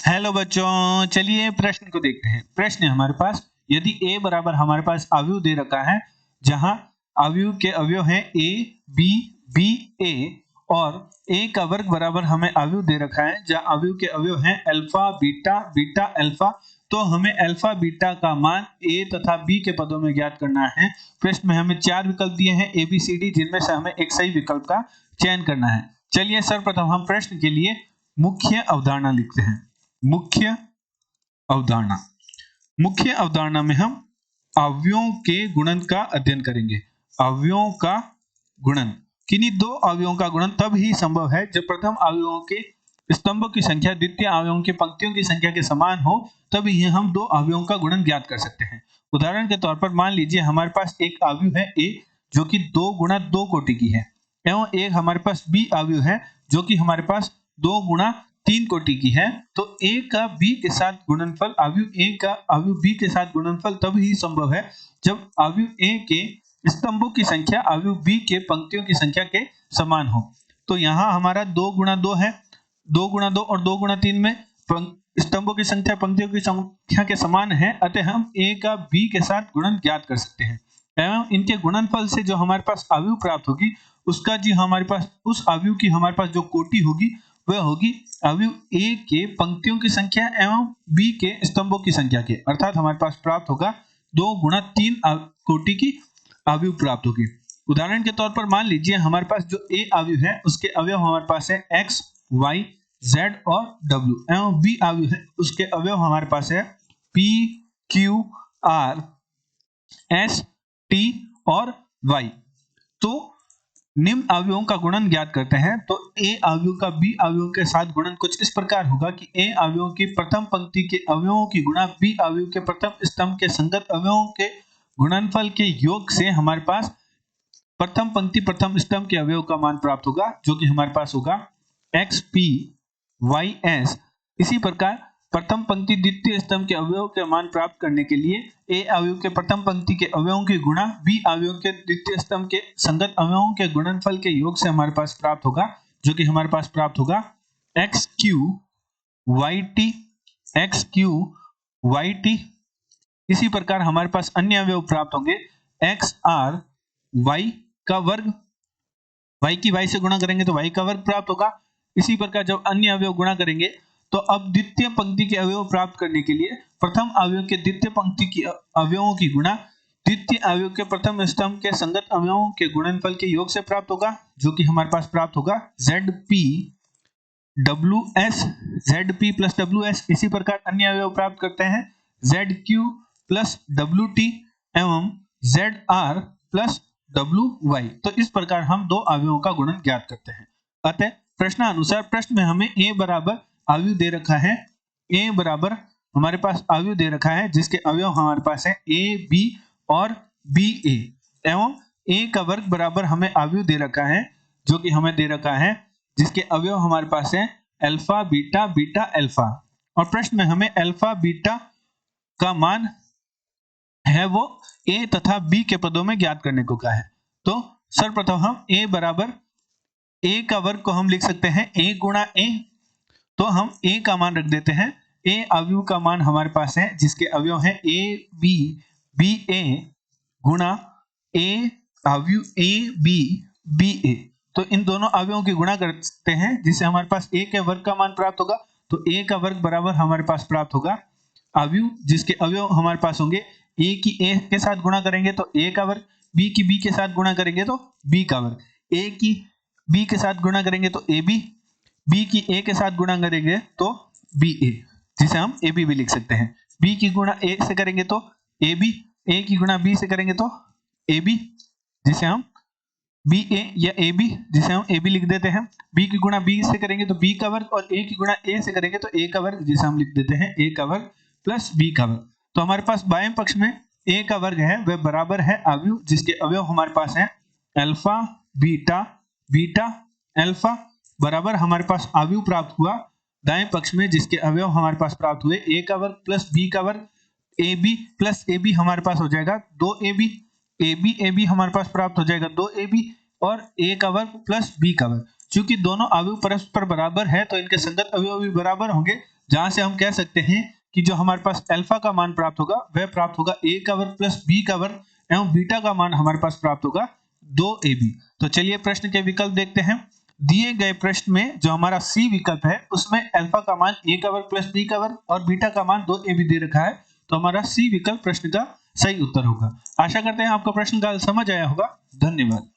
Hello बच्चों, चलिए प्रश्न को देखते हैं। प्रश्न है हमारे पास, यदि a बराबर हमारे पास अवयव दे रखा है जहां अवयव के अवयव हैं a b b a और a का वर्ग बराबर हमें अवयव दे रखा है जहां अवयव के अवयव हैं अल्फा बीटा बीटा अल्फा, तो हमें अल्फा बीटा का मान a तथा b के पदों में ज्ञात करना है। प्रश्न में हमें 4 विकल्प दिए हैं a b c d, जिनमें से हमें एक सही विकल्प का चयन करना है। चलिए सर्वप्रथम हम प्रश्न के लिए मुख्य अवधारणा लिखते हैं। मुख्य अवधारणा, मुख्य अवधारणा में हम अवयवों के गुणन का अध्ययन करेंगे। अवयवों का गुणन, किन्हीं दो अवयवों का गुणन तब ही संभव है जब प्रथम अवयवों के स्तंभों की संख्या द्वितीय अवयवों की पंक्तियों की संख्या के समान हो, तभी हम दो अवयवों का गुणन ज्ञात कर सकते हैं। उदाहरण के तौर पर मान लीजिए हमारे पास एक अवयव है a जो कि 2 गुणा 2 कोटि की है, एवं एक हमारे पास b अवयव है जो कि हमारे पास 2 गुणा 3 कोटि की है। तो a का b के साथ गुणनफल अवयव a का अवयव b के साथ गुणनफल तब ही संभव है जब अवयव a के स्तंभों की संख्या अवयव b के पंक्तियों की संख्या के समान हो। तो यहाँ हमारा 2 गुणा 2 है, 2 गुणा 2 और 2 गुणा 3 में स्तंभों की संख्या पंक्तियों की संख्या के समान है, अतः हम a का b के साथ गुणन ज्ञात कर सकते हैं। एवं इनके गुणनफल से जो हमारे पास अवयव प्राप्त होगी उसका जी हमारे पास उस अवयव की हमारे पास जो कोटि होगी वह होगी अवयव a के पंक्तियों की संख्या एवं b के स्तंभों की संख्या के, अर्थात हमारे पास प्राप्त होगा 2 गुणा 3 कोटि की अवयव प्राप्त होगी। उदाहरण के तौर पर मान लीजिए हमारे पास जो a अवयव है उसके अवयव हमारे पास है x y z और w, एवं b अवयव है उसके अवयव हमारे पास है p q r s t और y। तो निम्न अवयवों का गुणन ज्ञात करते हैं। तो a अवयव का b अवयव के साथ गुणन कुछ इस प्रकार होगा कि a अवयव की प्रथम पंक्ति के अवयवों की गुणा b अवयव के प्रथम स्तंभ के संगत अवयवों के गुणनफल के योग से हमारे पास प्रथम पंक्ति प्रथम स्तंभ के अवयव का मान प्राप्त होगा, जो कि हमारे पास होगा xp ys। इसी प्रकार प्रथम पंक्ति द्वितीय स्तंभ के अवयव के मान प्राप्त करने के लिए a अवयव के प्रथम पंक्ति के अवयवों की गुणा b अवयव के द्वितीय स्तंभ के संगत अवयवों के गुणनफल के योग से हमारे पास प्राप्त होगा, जो कि हमारे पास प्राप्त होगा xq yt। इसी प्रकार हमारे पास अन्य अवयव प्राप्त होंगे xr y का वर्ग, y की y से गुणा करेंगे तो y का वर्ग प्राप्त होगा। इसी प्रकार जब अन्य अवयव गुणा करेंगे तो अब द्वितीय पंक्ति के अवयव प्राप्त करने के लिए प्रथम अवयव के द्वितीय पंक्ति की अवयवों की गुणा द्वितीय अवयव के प्रथम स्तंभ के संगत अवयवों के गुणनफल के योग से प्राप्त होगा, जो कि हमारे पास प्राप्त होगा zp प्लस ws। इसी प्रकार अन्य अवयव प्राप्त करते हैं zq प्लस wt एवं zr प्लस wy। तो इस प्रकार हम दो अवयवों का गुणन ज्ञात करते हैं। अतः प्रश्नानुसार प्रश्न में हमें a बराबर अवयव दे रखा है, a बराबर हमारे पास अवयव दे रखा है जिसके अवयव हमारे पास है a b और b a, एवं a का वर्ग बराबर हमें अवयव दे रखा है जो कि हमें दे रखा है जिसके अवयव हमारे पास है अल्फा बीटा बीटा अल्फा। और प्रश्न में हमें अल्फा बीटा का मान है वो a तथा b के पदों में ज्ञात करने को कहा है। तो सर्वप्रथम हम a बराबर a का वर्ग को हम लिख सकते हैं a गुणा a, तो हम a का मान रख देते हैं। a अवयव का मान हमारे पास है जिसके अवयव है a b b a गुणा a अवयव a b b a। तो इन दोनों अवयवों की गुणा करते हैं जिससे हमारे पास a के वर्ग का मान प्राप्त होगा। तो a का वर्ग बराबर हमारे पास प्राप्त होगा अवयव जिसके अवयव हमारे पास होंगे a की a के साथ गुणा करेंगे तो a का वर्ग, b की b के साथ गुणा करेंगे तो b का वर्ग, a की b के साथ गुणा करेंगे तो ab, b की a के साथ गुणा करेंगे तो ba, जिसे हम ab भी लिख सकते हैं। b की गुणा a से करेंगे तो ab, a की गुणा b से करेंगे तो ab, जिसे हम ba या ab जिसे हम ab लिख देते हैं। b की गुणा b से करेंगे तो b का वर्ग और a की गुणा a से करेंगे तो a का वर्ग, जिसे हम लिख देते हैं a का वर्ग प्लस b का वर्ग। तो हमारे पास बाएं पक्ष में a का वर्ग है वह बराबर है अवयव जिसके अवयव हमारे पास है अल्फा बीटा बीटा अल्फा, बराबर हमारे पास अवयव प्राप्त हुआ दाएं पक्ष में जिसके अवयव हमारे पास प्राप्त हुए a का वर्ग प्लस b का वर्ग, ab प्लस ab हमारे पास हो जाएगा 2ab, ab हमारे पास प्राप्त हो जाएगा 2ab और a का वर्ग प्लस b का वर्ग। चूंकि दोनों अवयव परस्पर बराबर है तो इनके संगत अवयव भी बराबर होंगे, जहां से हम कह सकते हैं कि जो हमारे पास अल्फा का मान प्राप्त होगा वह प्राप्त होगा a का वर्ग प्लस b का वर्ग एवं बीटा का मान हमारे पास प्राप्त होगा 2ab। तो चलिए प्रश्न के विकल्प देखते हैं। दिए गए प्रश्न में जो हमारा सी विकल्प है उसमें अल्फा का मान a का वर्ग प्लस b का वर्ग और बीटा का मान 2ab दे रखा है, तो हमारा सी विकल्प प्रश्न का सही उत्तर होगा। आशा करते हैं आपको प्रश्न का समझ आया होगा। धन्यवाद।